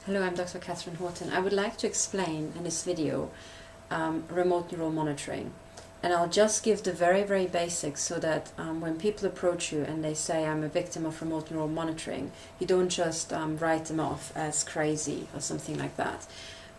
Hello, I'm Dr. Catherine Horton. I would like to explain in this video remote neural monitoring. And I'll just give the very, very basics so that when people approach you and they say, I'm a victim of remote neural monitoring, you don't just write them off as crazy or something like that.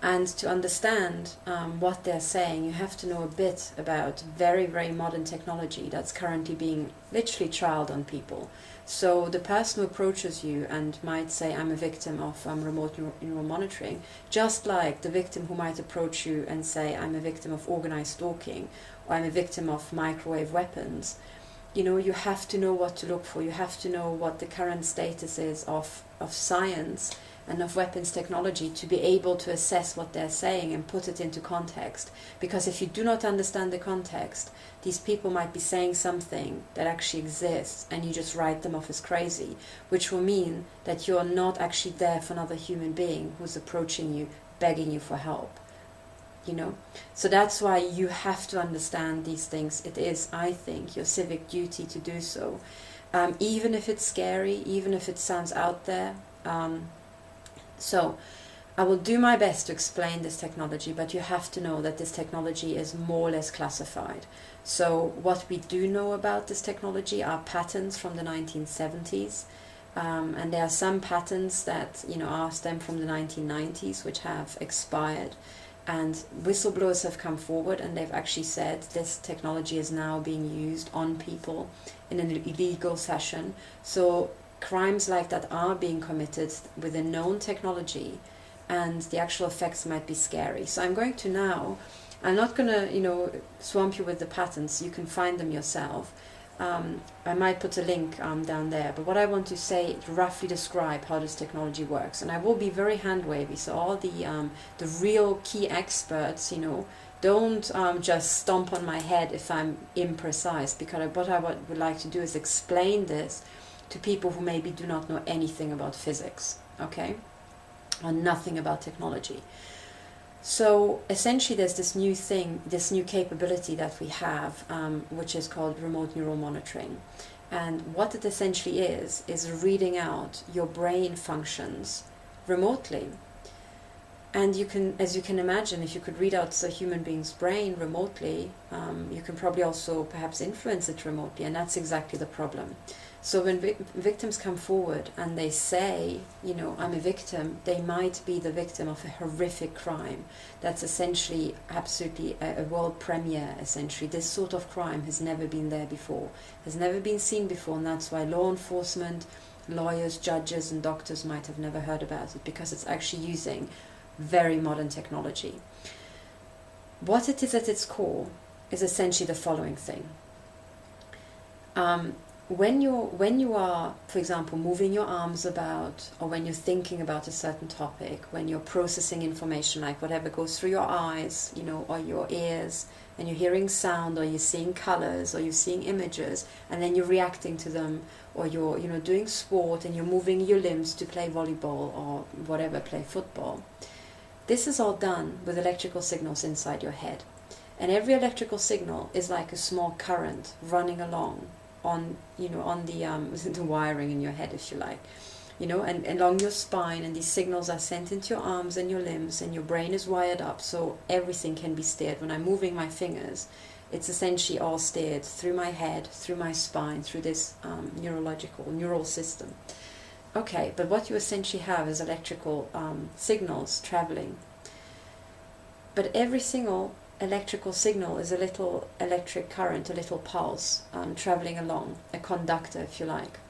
And to understand what they're saying, you have to know a bit about very, very modern technology that's currently being literally trialed on people. So the person who approaches you and might say, I'm a victim of remote neural monitoring, just like the victim who might approach you and say, I'm a victim of organized stalking, or I'm a victim of microwave weapons, you know, you have to know what to look for. You have to know what the current status is of science and of weapons technology to be able to assess what they're saying and put it into context. Because if you do not understand the context, these people might be saying something that actually exists and you just write them off as crazy, which will mean that you're not actually there for another human being who's approaching you, begging you for help. You know, so that's why you have to understand these things. It is, I think, your civic duty to do so, even if it's scary, even if it sounds out there. So I will do my best to explain this technology, but you have to know that this technology is more or less classified. So what we do know about this technology are patents from the 1970s, and there are some patents that, you know, are stem from the 1990s, which have expired. And whistleblowers have come forward and they've actually said this technology is now being used on people in an illegal fashion. So crimes like that are being committed with a known technology, and the actual effects might be scary. So I'm going to now, I'm not going to, you know, swamp you with the patents. You can find them yourself. I might put a link down there, but what I want to say, roughly describe how this technology works, and I will be very hand-wavy, so all the real key experts, you know, don't just stomp on my head if I'm imprecise, because what I would like to do is explain this to people who maybe do not know anything about physics, okay, or nothing about technology. So essentially there's this new thing, this new capability that we have, which is called remote neural monitoring. And what it essentially is reading out your brain functions remotely. And you can, as you can imagine, if you could read out a human being's brain remotely, you can probably also perhaps influence it remotely, and that's exactly the problem. So when victims come forward and they say, you know, I'm a victim, they might be the victim of a horrific crime. That's essentially absolutely a world premiere, essentially. This sort of crime has never been there before, has never been seen before, and that's why law enforcement, lawyers, judges and doctors might have never heard about it, because it's actually using very modern technology. What it is at its core is essentially the following thing. When you are, for example, moving your arms about, or when you're thinking about a certain topic, when you're processing information, like whatever goes through your eyes, you know, or your ears, and you're hearing sound, or you're seeing colors, or you're seeing images, and then you're reacting to them, or you're, you know, doing sport and you're moving your limbs to play volleyball or whatever, play football. This is all done with electrical signals inside your head. And every electrical signal is like a small current running along on, you know, on the wiring in your head, if you like, you know, and along your spine, and these signals are sent into your arms and your limbs, and your brain is wired up so everything can be steered. When I'm moving my fingers, it's essentially all steered through my head, through my spine, through this neural system. Okay, but what you essentially have is electrical signals traveling. But every single electrical signal is a little electric current, a little pulse traveling along, a conductor, if you like.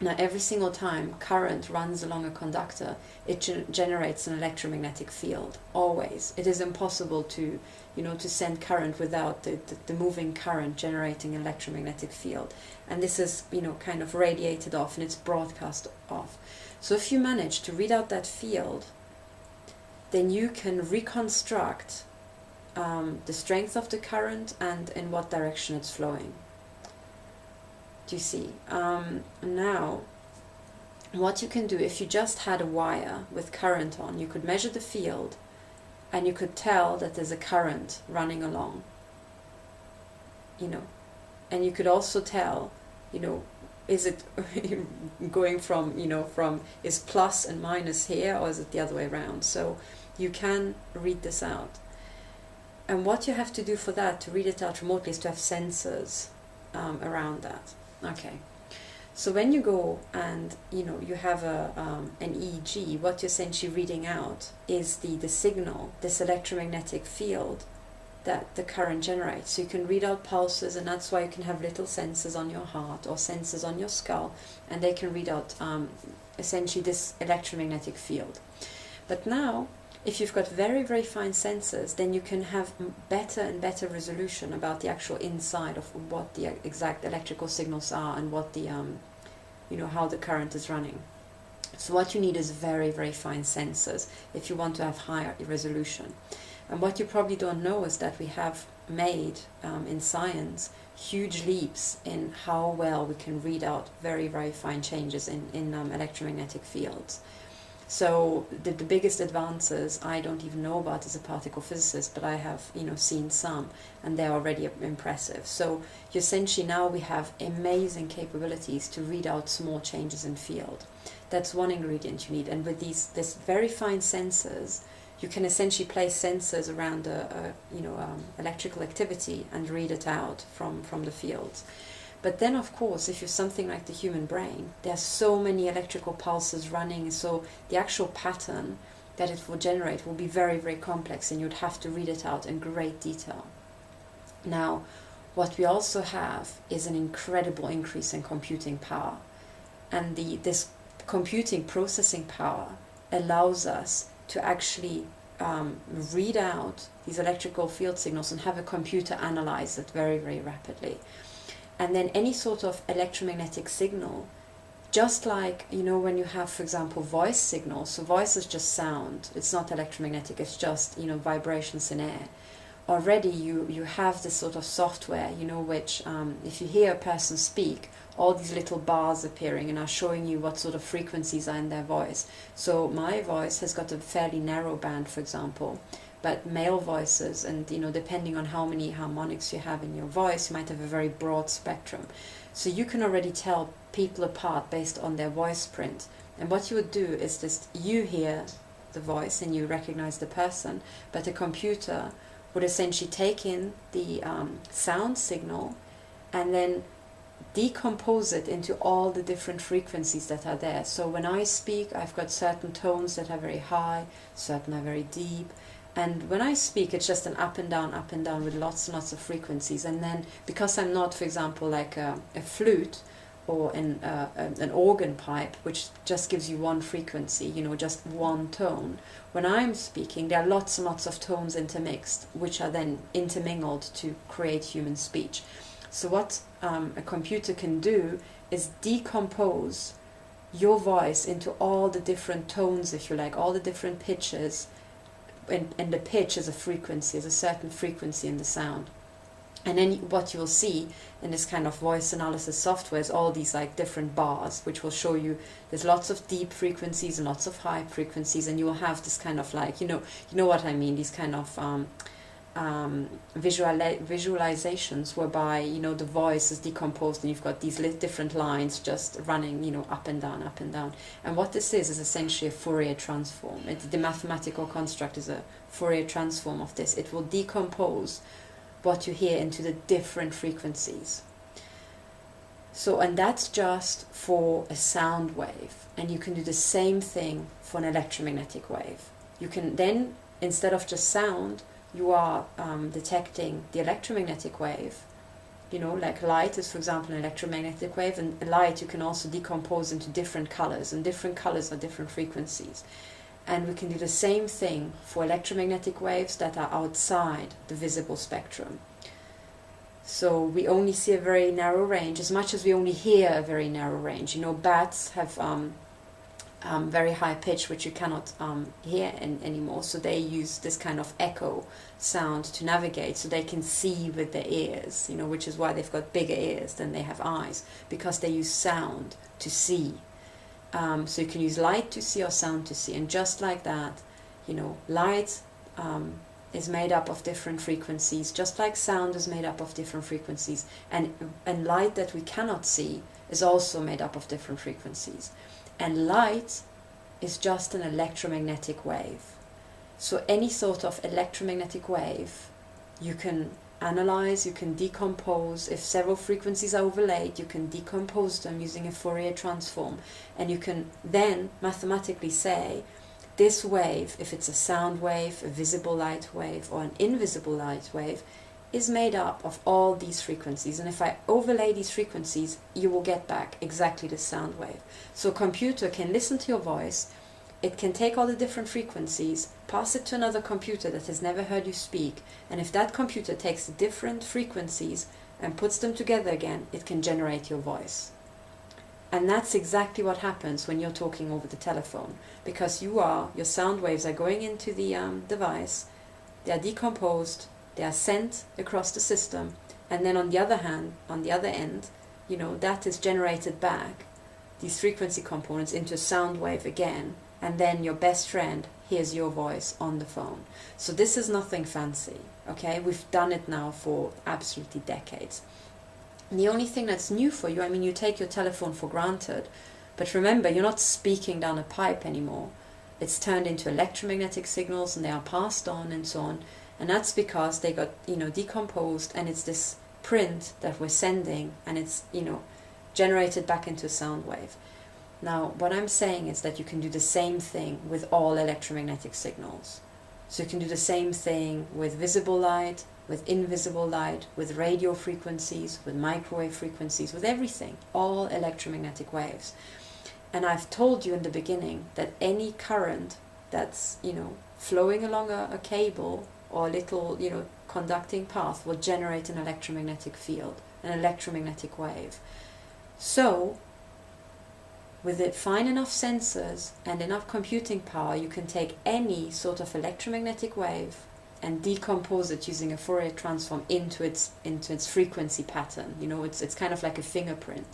Now, every single time current runs along a conductor, it generates an electromagnetic field, always. It is impossible to, you know, to send current without the moving current generating an electromagnetic field. And this is, you know, kind of radiated off, and it's broadcast off. So if you manage to read out that field, then you can reconstruct the strength of the current and in what direction it's flowing. Do you see? Now, what you can do, if you just had a wire with current on, you could measure the field and you could tell that there's a current running along, you know, and you could also tell, you know, is it going from, you know, from is plus and minus here, or is it the other way around? So you can read this out. And what you have to do for that, to read it out remotely, is to have sensors around that. Okay. So when you go and, you know, you have an EEG, what you're essentially reading out is the signal, this electromagnetic field that the current generates. So you can read out pulses, and that's why you can have little sensors on your heart or sensors on your skull, and they can read out essentially this electromagnetic field. But now, if you've got very, very fine sensors, then you can have better and better resolution about the actual inside of what the exact electrical signals are and what the, you know, how the current is running. So what you need is very, very fine sensors if you want to have higher resolution. And what you probably don't know is that we have made, in science, huge leaps in how well we can read out very, very fine changes in electromagnetic fields. So the biggest advances I don't even know about as a particle physicist, but I have, you know, seen some, and they're already impressive. So essentially now we have amazing capabilities to read out small changes in field. That's one ingredient you need, and with this very fine sensors, you can essentially place sensors around electrical activity and read it out from the fields. But then, of course, if you're something like the human brain, there are so many electrical pulses running, so the actual pattern that it will generate will be very, very complex, and you'd have to read it out in great detail. Now, what we also have is an incredible increase in computing power. And this computing processing power allows us to actually read out these electrical field signals and have a computer analyze it very, very rapidly. And then any sort of electromagnetic signal, just like, you know, when you have, for example, voice signals, so voice is just sound, it's not electromagnetic, it's just, you know, vibrations in air. Already you have this sort of software, you know, which if you hear a person speak, all these little bars appearing and are showing you what sort of frequencies are in their voice. So my voice has got a fairly narrow band, for example, but male voices, and, you know, depending on how many harmonics you have in your voice, you might have a very broad spectrum. So you can already tell people apart based on their voice print. And what you would do is just, you hear the voice and you recognize the person, but the computer would essentially take in the sound signal and then decompose it into all the different frequencies that are there. So when I speak, I've got certain tones that are very high, certain are very deep. And when I speak, it's just an up and down with lots and lots of frequencies. And then, because I'm not, for example, like a flute or an organ pipe, which just gives you one frequency, you know, just one tone, when I'm speaking, there are lots and lots of tones intermixed, which are then intermingled to create human speech. So what a computer can do is decompose your voice into all the different tones, if you like, all the different pitches. And the pitch is a frequency, is a certain frequency in the sound. And then what you'll see in this kind of voice analysis software is all these like different bars, which will show you there's lots of deep frequencies and lots of high frequencies, and you will have this kind of like, you know what I mean, these kind of visualizations whereby, you know, the voice is decomposed and you've got these different lines just running, you know, up and down, up and down. And what this is essentially a Fourier transform. The mathematical construct is a Fourier transform of this. It will decompose what you hear into the different frequencies. So, and that's just for a sound wave. And you can do the same thing for an electromagnetic wave. You can then, instead of just sound, you are detecting the electromagnetic wave. You know, like light is, for example, an electromagnetic wave, and light you can also decompose into different colors, and different colors are different frequencies. And we can do the same thing for electromagnetic waves that are outside the visible spectrum. So we only see a very narrow range, as much as we only hear a very narrow range. You know, bats have very high pitch, which you cannot hear anymore, so they use this kind of echo sound to navigate, so they can see with their ears, you know, which is why they've got bigger ears than they have eyes, because they use sound to see. So you can use light to see or sound to see, and just like that, you know, light is made up of different frequencies, just like sound is made up of different frequencies, and light that we cannot see is also made up of different frequencies. And light is just an electromagnetic wave. So any sort of electromagnetic wave you can analyze, you can decompose. If several frequencies are overlaid, you can decompose them using a Fourier transform, and you can then mathematically say this wave, if it's a sound wave, a visible light wave, or an invisible light wave, is made up of all these frequencies, and if I overlay these frequencies, you will get back exactly the sound wave. So a computer can listen to your voice, it can take all the different frequencies, pass it to another computer that has never heard you speak, and if that computer takes the different frequencies and puts them together again, it can generate your voice. And that's exactly what happens when you're talking over the telephone, because your sound waves are going into the device, they are decomposed, they are sent across the system, and then on the other hand, on the other end, that is generated back, these frequency components, into a sound wave again, and then your best friend hears your voice on the phone. So this is nothing fancy, okay? We've done it now for absolutely decades. And the only thing that's new for you, you take your telephone for granted, but remember, you're not speaking down a pipe anymore. It's turned into electromagnetic signals, and they are passed on and so on. And that's because they got, decomposed, and it's this print that we're sending, and it's, generated back into a sound wave. Now, what I'm saying is that you can do the same thing with all electromagnetic signals. So you can do the same thing with visible light, with invisible light, with radio frequencies, with microwave frequencies, with everything, all electromagnetic waves. And I've told you in the beginning that any current that's, flowing along a cable or a little, conducting path will generate an electromagnetic field, an electromagnetic wave. So, with it fine enough sensors and enough computing power, you can take any sort of electromagnetic wave and decompose it using a Fourier transform into its frequency pattern. It's kind of like a fingerprint.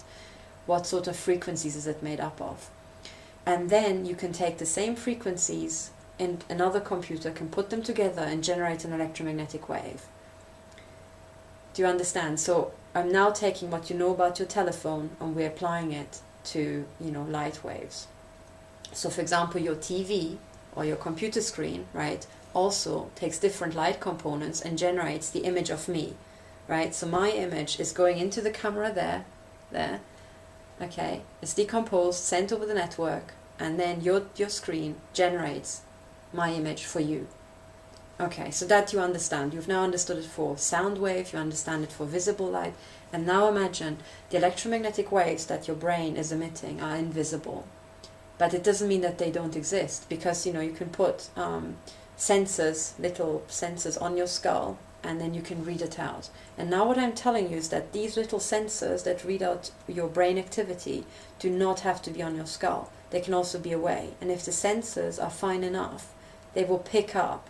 What sort of frequencies is it made up of? And then you can take the same frequencies, and another computer can put them together and generate an electromagnetic wave. Do you understand? So I'm now taking what you know about your telephone and we're applying it to, light waves. So for example, your TV or your computer screen, right, also takes different light components and generates the image of me, right? So my image is going into the camera there, okay, it's decomposed, sent over the network, and then your screen generates my image for you. Okay, so that you understand. You've now understood it for sound wave, you understand it for visible light, and now imagine the electromagnetic waves that your brain is emitting are invisible. But it doesn't mean that they don't exist, because you can put sensors, little sensors on your skull, and then you can read it out. And now what I'm telling you is that these little sensors that read out your brain activity do not have to be on your skull. They can also be away. And if the sensors are fine enough, they will pick up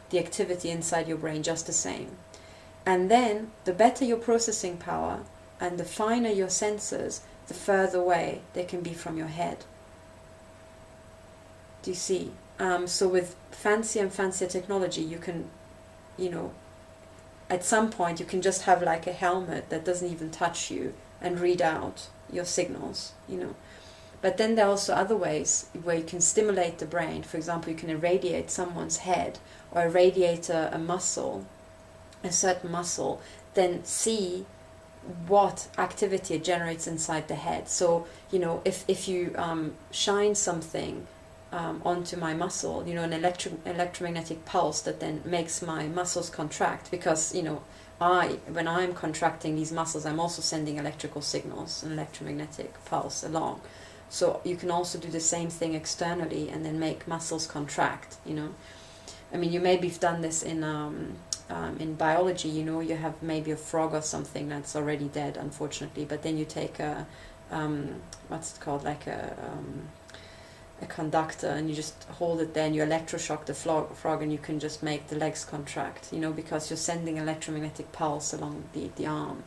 the activity inside your brain just the same. And then the better your processing power and the finer your sensors, the further away they can be from your head. Do you see? So with fancier and fancier technology, you can, at some point you can just have like a helmet that doesn't even touch you and read out your signals, But then there are also other ways where you can stimulate the brain. For example, you can irradiate someone's head or irradiate a muscle, a certain muscle, then see what activity it generates inside the head. So, if you shine something onto my muscle, an electromagnetic pulse that then makes my muscles contract, because, when I'm contracting these muscles, I'm also sending electrical signals, an electromagnetic pulse along. So you can also do the same thing externally and then make muscles contract, you maybe have done this in biology, you have maybe a frog or something that's already dead, unfortunately, but then you take a, what's it called, like a conductor, and you just hold it there and you electroshock the frog, and you can just make the legs contract, because you're sending electromagnetic pulse along the arm.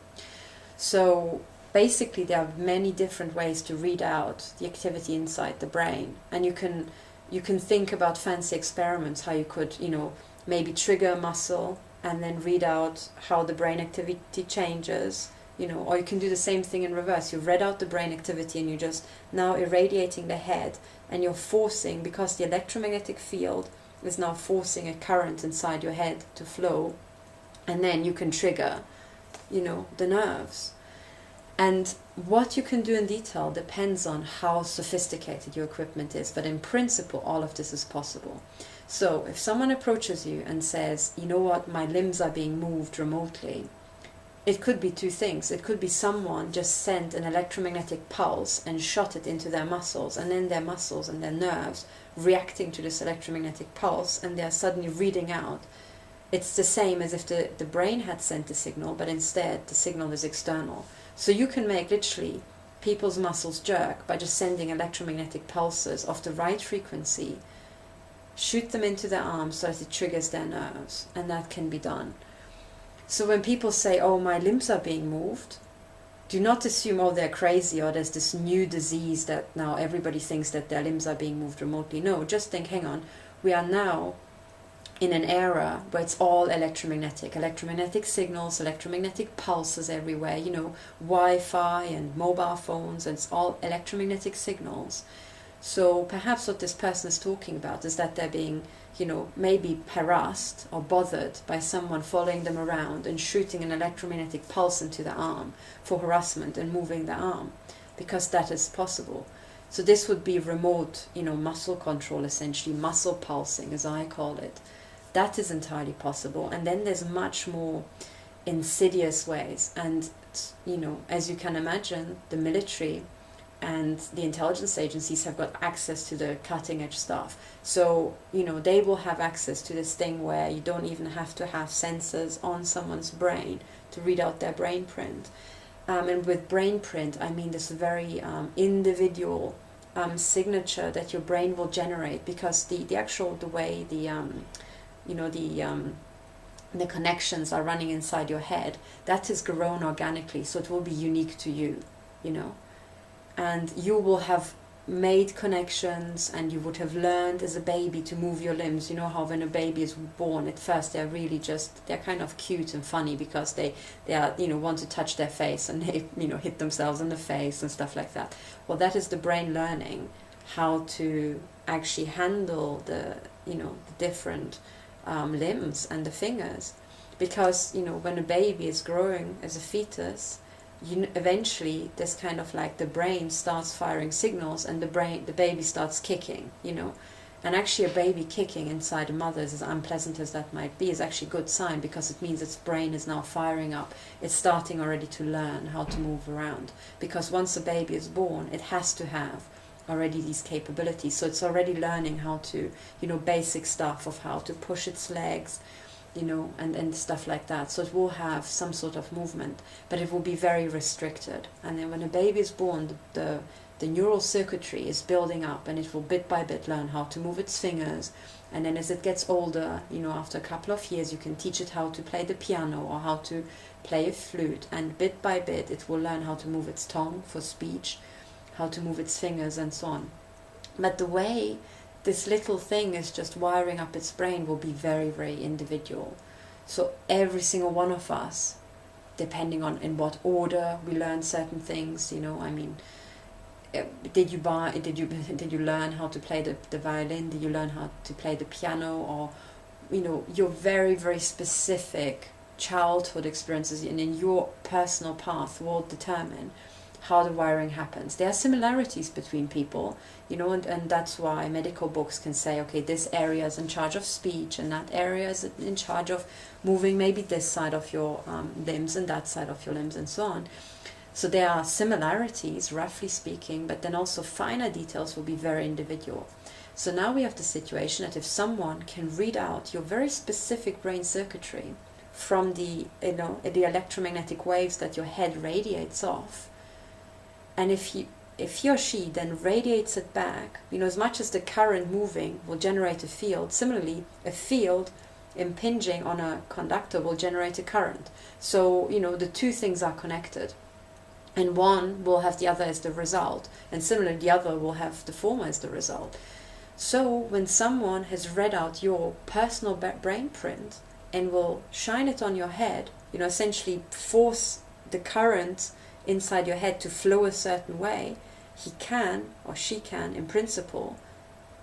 So basically there are many different ways to read out the activity inside the brain, and you can think about fancy experiments, how you could, maybe trigger a muscle and then read out how the brain activity changes, you know, or you can do the same thing in reverse. You've read out the brain activity and you're just now irradiating the head, and you're forcing, because the electromagnetic field is now forcing a current inside your head to flow, and then you can trigger, you know, the nerves. And what you can do in detail depends on how sophisticated your equipment is, but in principle all of this is possible. So if someone approaches you and says, you know what, my limbs are being moved remotely, it could be two things. It could be someone just sent an electromagnetic pulse and shot it into their muscles, and then their muscles and their nerves reacting to this electromagnetic pulse, and they're suddenly reading out. It's the same as if the brain had sent the signal, but instead the signal is external. So you can make literally people's muscles jerk by just sending electromagnetic pulses of the right frequency, shoot them into their arms so that it triggers their nerves, and that can be done. So when people say, oh, my limbs are being moved, do not assume, oh, they're crazy, or there's this new disease that now everybody thinks that their limbs are being moved remotely. No, just think, hang on, we are now in an era where it's all electromagnetic signals, electromagnetic pulses everywhere, you know, Wi-Fi and mobile phones, and it's all electromagnetic signals. So perhaps what this person is talking about is that they're being, you know, maybe harassed or bothered by someone following them around and shooting an electromagnetic pulse into the arm for harassment and moving the arm, because that is possible. So this would be remote, you know, muscle control, essentially, muscle pulsing, as I call it. That is entirely possible. And then there's much more insidious ways. And, you know, as you can imagine, the military and the intelligence agencies have got access to the cutting edge stuff. So, you know, they will have access to this thing where you don't even have to have sensors on someone's brain to read out their brain print. And with brain print, I mean this very individual signature that your brain will generate, because the way the connections are running inside your head, that is grown organically, so it will be unique to you, you know. And you will have made connections, and you would have learned as a baby to move your limbs. You know how when a baby is born, at first they're really they're kind of cute and funny, because they are, you know, want to touch their face, and they, you know, hit themselves in the face and stuff like that. Well, that is the brain learning how to actually handle the, you know, the different limbs and the fingers, because, you know, when a baby is growing as a fetus, eventually this kind of like the brain starts firing signals, and the baby starts kicking, you know. And actually a baby kicking inside a mother, as unpleasant as that might be, is actually a good sign, because it means its brain is now firing up. It's starting already to learn how to move around, because once a baby is born, it has to have already these capabilities. So it's already learning how to, you know, basic stuff of how to push its legs, you know, and stuff like that. So it will have some sort of movement, but it will be very restricted. And then when a baby is born, the neural circuitry is building up, and it will bit by bit learn how to move its fingers. And then as it gets older, you know, after a couple of years, you can teach it how to play the piano or how to play a flute, and bit by bit it will learn how to move its tongue for speech, how to move its fingers, and so on. But the way this little thing is just wiring up its brain will be very, very individual. So every single one of us, depending on in what order we learn certain things, you know, I mean, did you learn how to play the violin? Did you learn how to play the piano? Or, you know, your very, very specific childhood experiences and in your personal path will determine how the wiring happens. There are similarities between people, you know, and that's why medical books can say, okay, this area is in charge of speech, and that area is in charge of moving maybe this side of your limbs and that side of your limbs, and so on. So there are similarities, roughly speaking, but then also finer details will be very individual. So now we have the situation that if someone can read out your very specific brain circuitry from the, you know, the electromagnetic waves that your head radiates off, and if he or she then radiates it back, you know, as much as the current moving will generate a field, similarly, a field impinging on a conductor will generate a current. So, you know, the two things are connected. And one will have the other as the result. And similarly, the other will have the former as the result. So when someone has read out your personal brain print and will shine it on your head, you know, essentially force the current inside your head to flow a certain way, he can, or she can, in principle,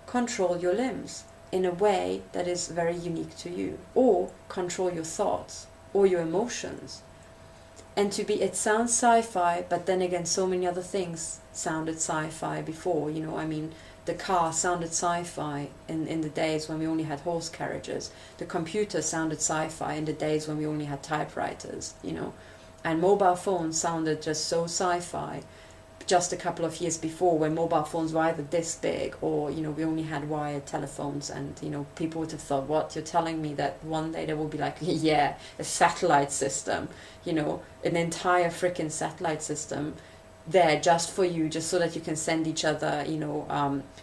control your limbs in a way that is very unique to you, or control your thoughts or your emotions. And it sounds sci-fi, but then again, so many other things sounded sci-fi before. You know, I mean, the car sounded sci-fi in the days when we only had horse carriages. The computer sounded sci-fi in the days when we only had typewriters, you know. And mobile phones sounded just so sci-fi just a couple of years before, when mobile phones were either this big or, you know, we only had wired telephones, and, you know, people would have thought, what, you're telling me that one day there will be like, yeah, a satellite system, you know, an entire freaking satellite system there just for you, just so that you can send each other, you know,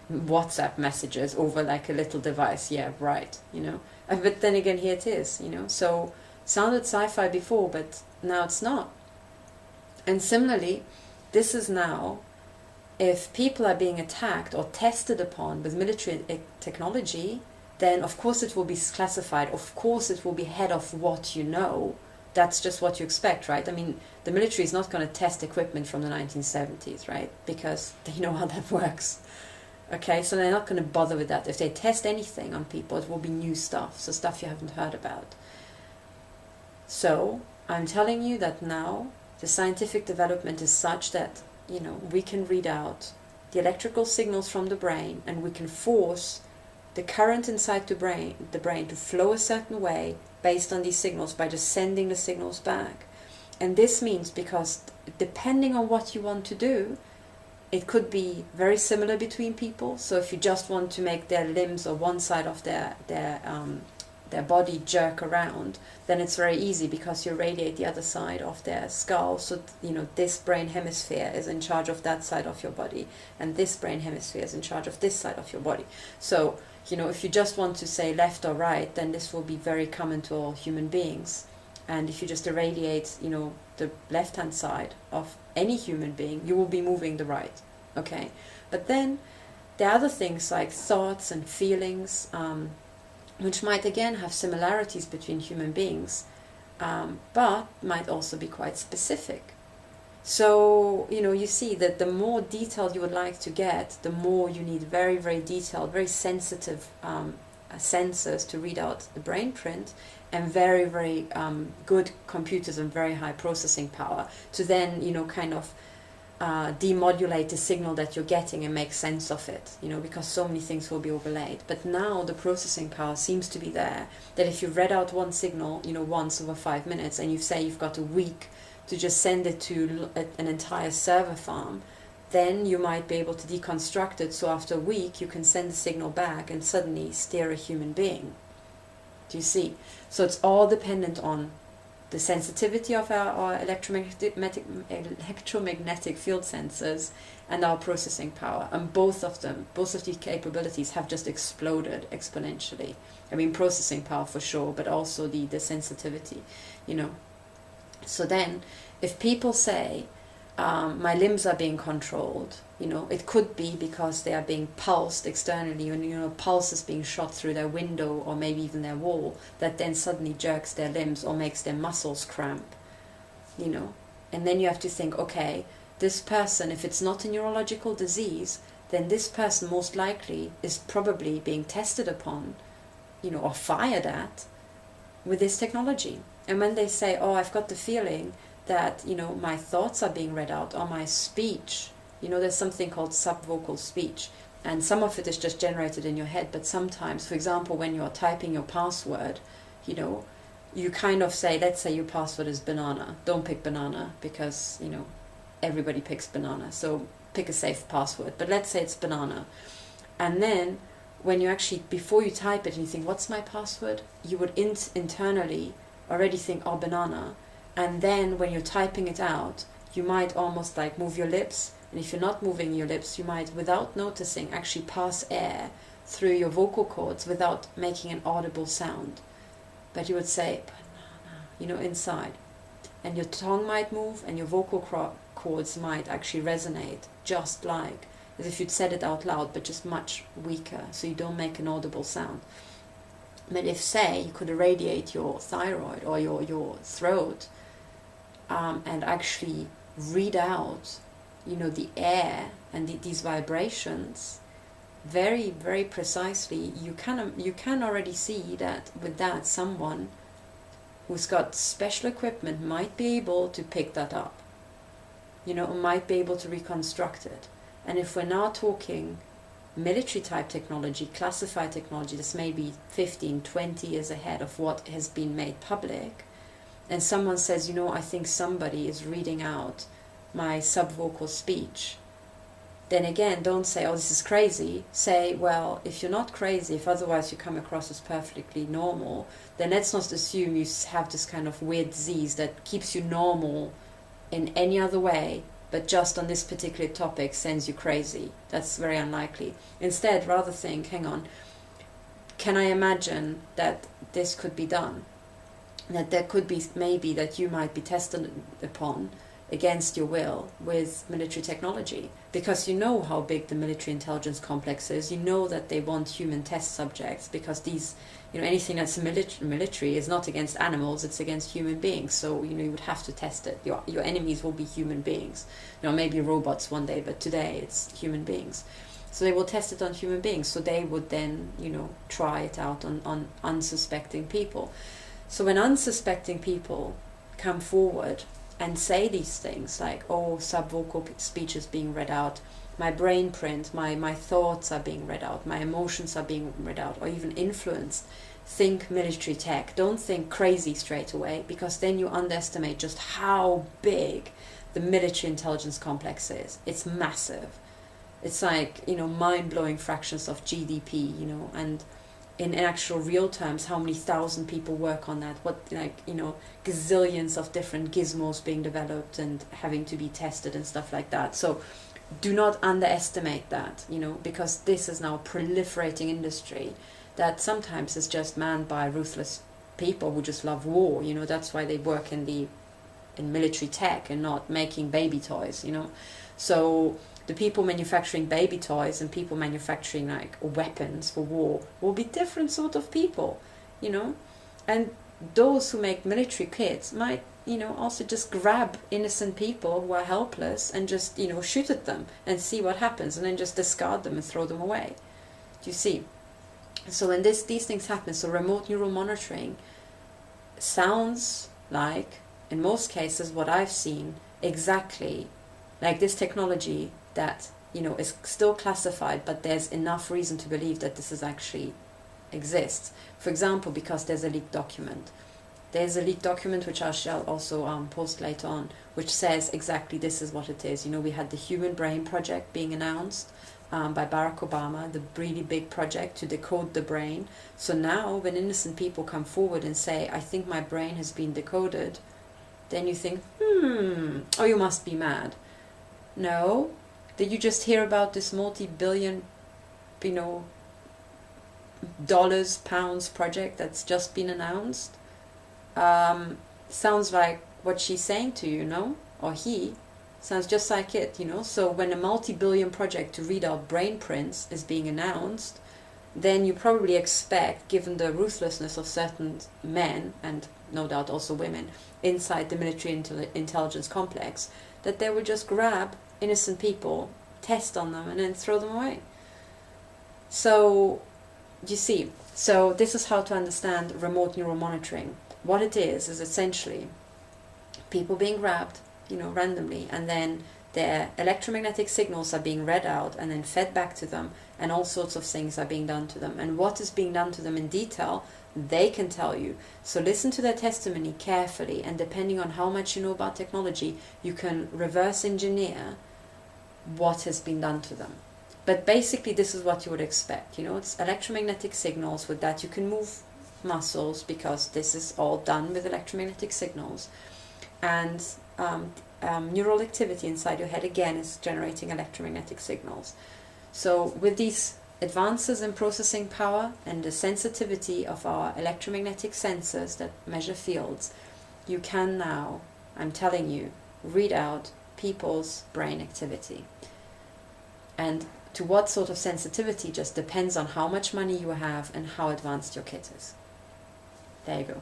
WhatsApp messages over like a little device. Yeah, right, you know. But then again, here it is, you know. So sounded sci-fi before, but now it's not. And similarly, this is now, if people are being attacked or tested upon with military technology, then of course it will be classified, of course it will be ahead of what you know. That's just what you expect, right? I mean, the military is not going to test equipment from the 1970s, right? Because they know how that works. Okay, so they're not going to bother with that. If they test anything on people, it will be new stuff, so stuff you haven't heard about. So, I'm telling you that now, the scientific development is such that, you know, we can read out the electrical signals from the brain, and we can force the current inside the brain to flow a certain way based on these signals by just sending the signals back. And this means, because depending on what you want to do, it could be very similar between people. So if you just want to make their limbs or one side of their body jerk around, then it's very easy, because you radiate the other side of their skull. So, you know, this brain hemisphere is in charge of that side of your body, and this brain hemisphere is in charge of this side of your body. So, you know, if you just want to say left or right, then this will be very common to all human beings. And if you just irradiate, you know, the left-hand side of any human being, you will be moving the right, okay? But then there are other things like thoughts and feelings, which might again have similarities between human beings, but might also be quite specific. So, you know, you see that the more detailed you would like to get, the more you need very, very detailed, very sensitive sensors to read out the brain print, and very, very good computers and very high processing power to then, you know, kind of demodulate the signal that you're getting and make sense of it, you know, because so many things will be overlaid. But now the processing power seems to be there, that if you read out one signal, you know, once over 5 minutes, and you say you've got a week to just send it to an entire server farm, then you might be able to deconstruct it, so after a week you can send the signal back and suddenly steer a human being. Do you see? So it's all dependent on the sensitivity of our electromagnetic field sensors and our processing power. And both of these capabilities have just exploded exponentially. I mean, processing power for sure, but also the sensitivity, you know. So then, if people say, my limbs are being controlled, you know, it could be because they are being pulsed externally, and, you know, pulse is being shot through their window or maybe even their wall, that then suddenly jerks their limbs or makes their muscles cramp, you know. And then you have to think, okay, this person, if it's not a neurological disease, then this person most likely is probably being tested upon, you know, or fired at with this technology. And when they say, oh, I've got the feeling that, you know, my thoughts are being read out, or my speech, you know, there's something called subvocal speech, and some of it is just generated in your head, but sometimes, for example, when you're typing your password, you know, you kind of say, let's say your password is banana. Don't pick banana, because, you know, everybody picks banana, so pick a safe password, but let's say it's banana. And then when you actually, before you type it and you think, what's my password, you would internally already think, oh, banana. And then when you're typing it out, you might almost like move your lips, and if you're not moving your lips, you might, without noticing, actually pass air through your vocal cords without making an audible sound. But you would say banana, you know, inside, and your tongue might move, and your vocal cords might actually resonate, just like as if you'd said it out loud, but just much weaker, so you don't make an audible sound. But if, say, you could irradiate your thyroid or your throat, and actually read out, you know, the air and these vibrations very, very precisely, you can already see that with that someone who's got special equipment might be able to pick that up, you know, or might be able to reconstruct it. And if we're now talking military type technology, classified technology, that's maybe 15, 20 years ahead of what has been made public, and someone says, you know, I think somebody is reading out my subvocal speech, then again, don't say, oh, this is crazy. Say, well, if you're not crazy, if otherwise you come across as perfectly normal, then let's not assume you have this kind of weird disease that keeps you normal in any other way, but just on this particular topic sends you crazy. That's very unlikely. Instead, rather think, hang on, can I imagine that this could be done? That there could be maybe that you might be tested upon against your will with military technology, because you know how big the military intelligence complex is. You know that they want human test subjects, because these, you know, anything that's military is not against animals, it's against human beings. So, you know, you would have to test it. Your enemies will be human beings. You know, maybe robots one day, but today it's human beings. So they will test it on human beings. So they would then, you know, try it out on unsuspecting people. So when unsuspecting people come forward and say these things like, oh, subvocal speech is being read out, my brain print, my thoughts are being read out, my emotions are being read out, or even influenced, think military tech. Don't think crazy straight away, because then you underestimate just how big the military intelligence complex is. It's massive. It's like, you know, mind-blowing fractions of GDP, you know, and in actual real terms, how many thousand people work on that, what, like, you know, gazillions of different gizmos being developed and having to be tested and stuff like that. So do not underestimate that, you know, because this is now a proliferating industry that sometimes is just manned by ruthless people who just love war, you know. That's why they work in military tech and not making baby toys, you know. So the people manufacturing baby toys and people manufacturing like weapons for war will be different sort of people, you know. And those who make military kits might, you know, also just grab innocent people who are helpless and just, you know, shoot at them and see what happens, and then just discard them and throw them away. Do you see? So when these things happen, so remote neural monitoring sounds like, in most cases, what I've seen, exactly like this technology that, you know, is still classified, but there's enough reason to believe that this is actually exists. For example, because there's a leaked document. There's a leaked document which I shall also post later on, which says exactly this is what it is. You know, we had the Human Brain Project being announced by Barack Obama, the really big project to decode the brain. So now when innocent people come forward and say, I think my brain has been decoded, then you think, oh, you must be mad. No. Did you just hear about this multi-billion, you know, dollars, pounds project that's just been announced? Sounds like what she's saying to you, no? Or he. Sounds just like it, you know. So when a multi-billion project to read out brain prints is being announced, then you probably expect, given the ruthlessness of certain men, and no doubt also women, inside the military intelligence complex, that they would just grab innocent people, test on them, and then throw them away. So, you see, so this is how to understand remote neural monitoring. What it is essentially people being grabbed, you know, randomly, and then their electromagnetic signals are being read out and then fed back to them, and all sorts of things are being done to them. And what is being done to them in detail, they can tell you. So listen to their testimony carefully, and depending on how much you know about technology, you can reverse engineer what has been done to them. But basically this is what you would expect, you know, it's electromagnetic signals. With that you can move muscles, because this is all done with electromagnetic signals, and neural activity inside your head again is generating electromagnetic signals. So with these advances in processing power and the sensitivity of our electromagnetic sensors that measure fields, you can now, I'm telling you, read out people's brain activity. And to what sort of sensitivity just depends on how much money you have and how advanced your kit is. There you go.